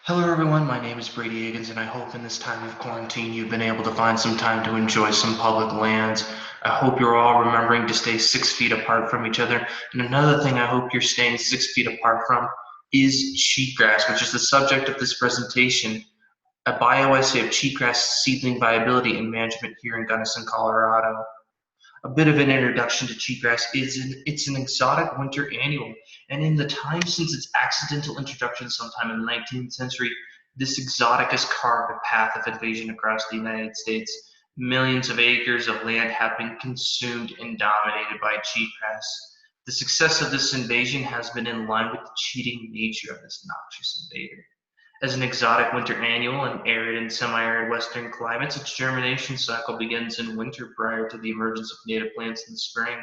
Hello everyone, my name is Brady Akins, and I hope in this time of quarantine you've been able to find some time to enjoy some public lands. I hope you're all remembering to stay 6 feet apart from each other. And another thing I hope you're staying 6 feet apart from is cheatgrass, which is the subject of this presentation, a bioassay of cheatgrass seedling viability and management here in Gunnison, Colorado. A bit of an introduction to cheatgrass is it's an exotic winter annual, and in the time since its accidental introduction sometime in the 19th century, this exotic has carved a path of invasion across the United States. Millions of acres of land have been consumed and dominated by cheatgrass. The success of this invasion has been in line with the cheating nature of this noxious invader. As an exotic winter annual in arid and semi-arid western climates, its germination cycle begins in winter prior to the emergence of native plants in the spring.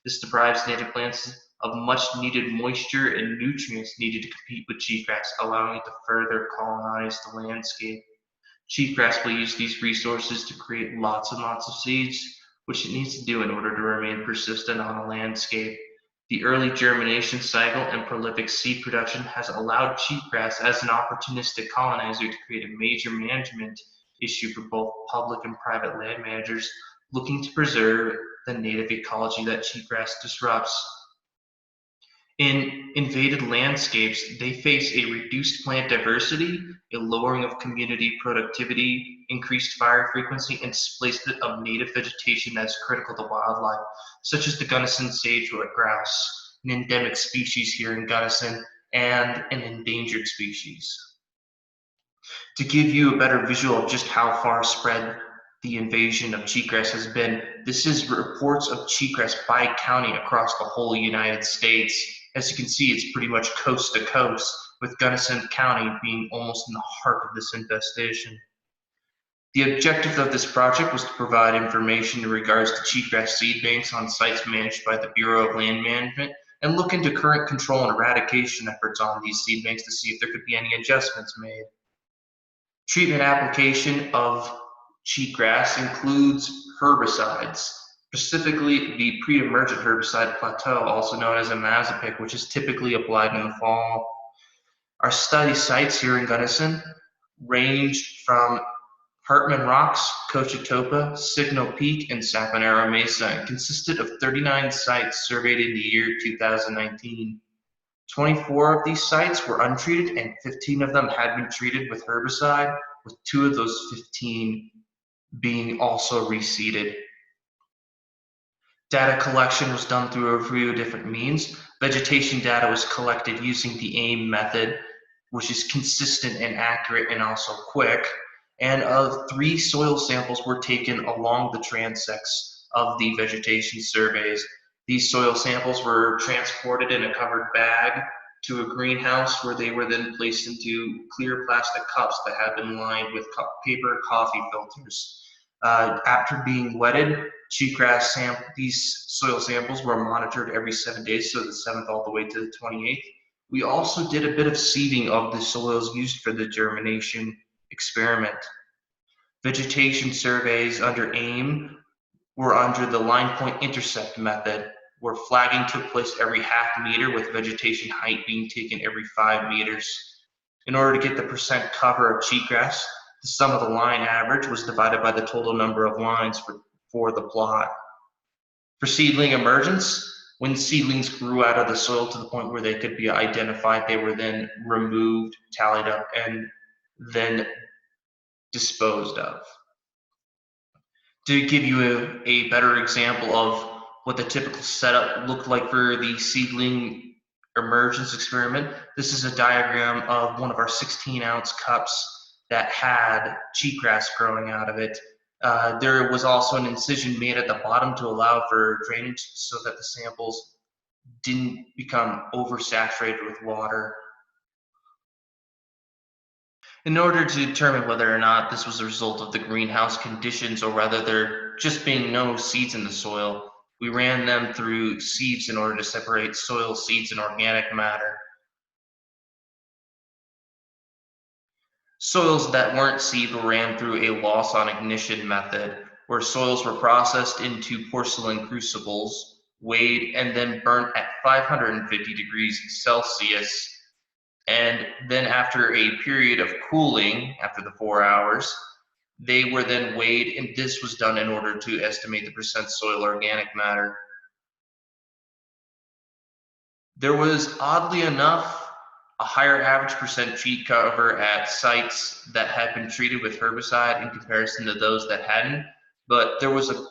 This deprives native plants of much-needed moisture and nutrients needed to compete with cheatgrass, allowing it to further colonize the landscape. Cheatgrass will use these resources to create lots and lots of seeds, which it needs to do in order to remain persistent on a landscape. The early germination cycle and prolific seed production has allowed cheatgrass as an opportunistic colonizer to create a major management issue for both public and private land managers looking to preserve the native ecology that cheatgrass disrupts. In invaded landscapes, they face a reduced plant diversity, a lowering of community productivity, increased fire frequency, and displacement of native vegetation that is critical to wildlife, such as the Gunnison sage-root grouse, an endemic species here in Gunnison, and an endangered species. To give you a better visual of just how far spread the invasion of cheatgrass has been, this is reports of cheatgrass by county across the whole United States. As you can see, it's pretty much coast to coast, with Gunnison County being almost in the heart of this infestation. The objective of this project was to provide information in regards to cheatgrass seed banks on sites managed by the Bureau of Land Management and look into current control and eradication efforts on these seed banks to see if there could be any adjustments made. Treatment application of cheatgrass includes herbicides, specifically the pre-emergent herbicide plateau, also known as imazapic, which is typically applied in the fall. Our study sites here in Gunnison ranged from Hartman Rocks, Cochetopa, Signal Peak, and Saponara Mesa, and consisted of 39 sites surveyed in the year 2019. 24 of these sites were untreated, and 15 of them had been treated with herbicide, with 2 of those 15 being also reseeded. Data collection was done through a few different means. Vegetation data was collected using the AIM method, which is consistent and accurate and also quick. And 3 soil samples were taken along the transects of the vegetation surveys. These soil samples were transported in a covered bag to a greenhouse where they were then placed into clear plastic cups that had been lined with paper coffee filters. After being wetted, these soil samples were monitored every 7 days, so the 7th all the way to the 28th. We also did a bit of seeding of the soils used for the germination experiment. Vegetation surveys under AIM were under the line point intercept method, where flagging took place every half meter with vegetation height being taken every 5 meters. In order to get the percent cover of cheatgrass, the sum of the line average was divided by the total number of lines for the plot. For seedling emergence, when seedlings grew out of the soil to the point where they could be identified, they were then removed, tallied up, and then disposed of. To give you a better example of what the typical setup looked like for the seedling emergence experiment, this is a diagram of one of our 16-ounce cups that had cheatgrass growing out of it. There was also an incision made at the bottom to allow for drainage so that the samples didn't become oversaturated with water. In order to determine whether or not this was a result of the greenhouse conditions or whether there just being no seeds in the soil, we ran them through sieves in order to separate soil seeds and organic matter. Soils that weren't sieved were ran through a loss on ignition method, where soils were processed into porcelain crucibles, weighed, and then burnt at 550 degrees Celsius And then after a period of cooling, after the 4 hours, they were then weighed, and this was done in order to estimate the percent soil organic matter. There was, oddly enough, a higher average percent peat cover at sites that had been treated with herbicide in comparison to those that hadn't, but there was a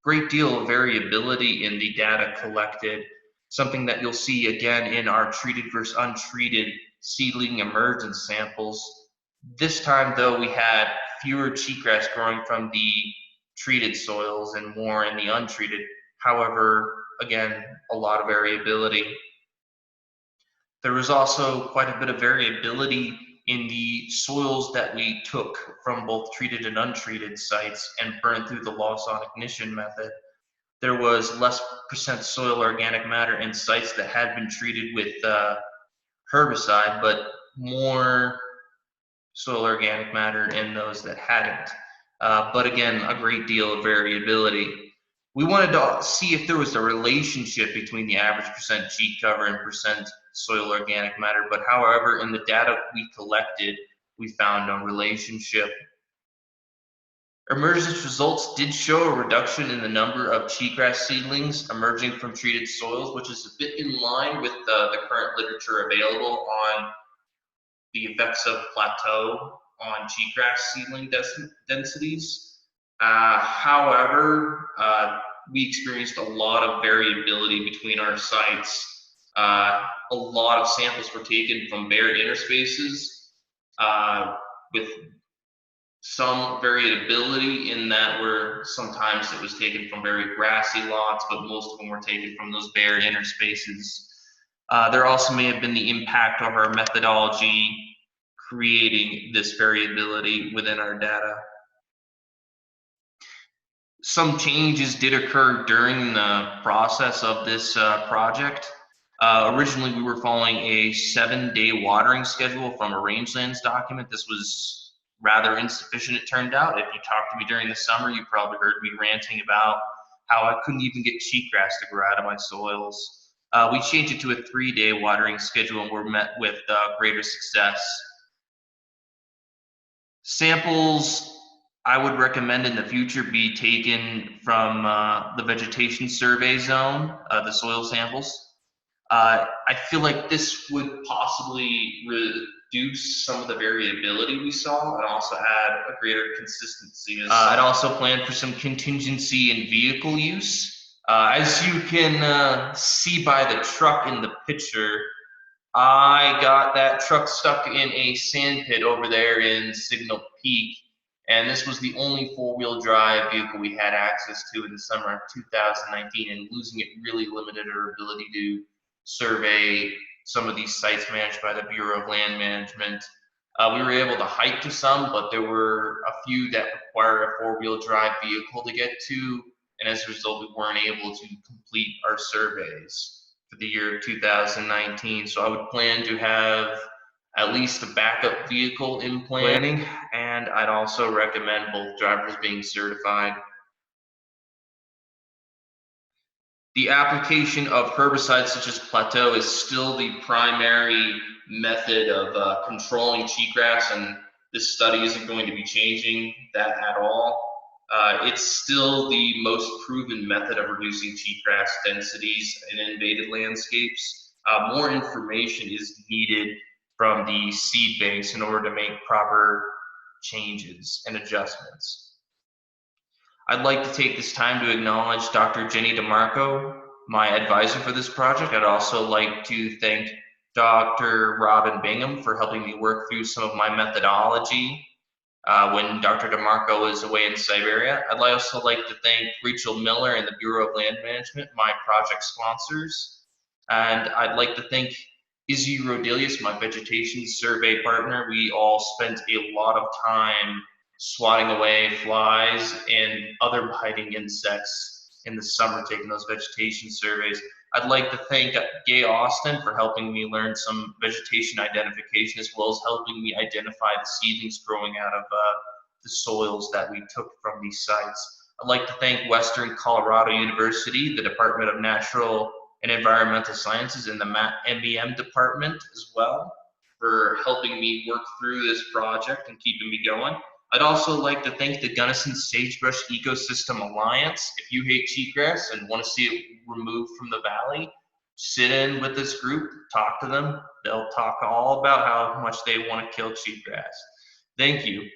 great deal of variability in the data collected, something that you'll see again in our treated versus untreated seedling emergence samples. This time, though, we had fewer cheatgrass growing from the treated soils and more in the untreated. However, again, a lot of variability. There was also quite a bit of variability in the soils that we took from both treated and untreated sites and burned through the loss on ignition method. There was less percent soil organic matter in sites that had been treated with herbicide, but more soil organic matter in those that hadn't. But again, a great deal of variability. We wanted to see if there was a relationship between the average percent cheat cover and percent soil organic matter, but however, in the data we collected, we found no relationship. Emergence results did show a reduction in the number of cheatgrass seedlings emerging from treated soils, which is a bit in line with the current literature available on the effects of plateau on cheatgrass seedling densities. However, we experienced a lot of variability between our sites. A lot of samples were taken from bare interspaces with some variability in that where sometimes it was taken from very grassy lots, but most of them were taken from those bare interspaces. There also may have been the impact of our methodology creating this variability within our data. Some changes did occur during the process of this project. Originally, we were following a 7-day watering schedule from a rangelands document. This was rather insufficient, it turned out. If you talked to me during the summer, you probably heard me ranting about how I couldn't even get cheatgrass to grow out of my soils. We changed it to a 3-day watering schedule and were met with greater success. Samples I would recommend in the future be taken from the Vegetation Survey zone, the soil samples. I feel like this would possibly reduce some of the variability we saw and also add a greater consistency. I'd also plan for some contingency in vehicle use. As you can see by the truck in the picture, I got that truck stuck in a sand pit over there in Signal Peak, and this was the only 4-wheel drive vehicle we had access to in the summer of 2019, and losing it really limited our ability to survey some of these sites managed by the Bureau of Land Management. We were able to hike to some, but there were a few that require a 4-wheel drive vehicle to get to, and as a result, we weren't able to complete our surveys for the year of 2019. So I would plan to have at least a backup vehicle in planning, and I'd also recommend both drivers being certified. The application of herbicides such as plateau is still the primary method of controlling cheatgrass, and this study isn't going to be changing that at all. It's still the most proven method of reducing cheatgrass densities in invaded landscapes. More information is needed from the seed banks in order to make proper changes and adjustments. I'd like to take this time to acknowledge Dr. Jenny DeMarco, my advisor for this project. I'd also like to thank Dr. Robin Bingham for helping me work through some of my methodology when Dr. DeMarco was away in Siberia. I'd also like to thank Rachel Miller and the Bureau of Land Management, my project sponsors. And I'd like to thank Izzy Rodelius, my vegetation survey partner. We all spent a lot of time swatting away flies and other biting insects in the summer taking those vegetation surveys. I'd like to thank Gay Austin for helping me learn some vegetation identification, as well as helping me identify the seedlings growing out of the soils that we took from these sites. I'd like to thank Western Colorado University, the Department of Natural and Environmental Sciences, and the MBM department as well. for helping me work through this project and keeping me going. I'd also like to thank the Gunnison Sagebrush Ecosystem Alliance. If you hate cheatgrass and want to see it removed from the valley, sit in with this group, talk to them. They'll talk all about how much they want to kill cheatgrass. Thank you.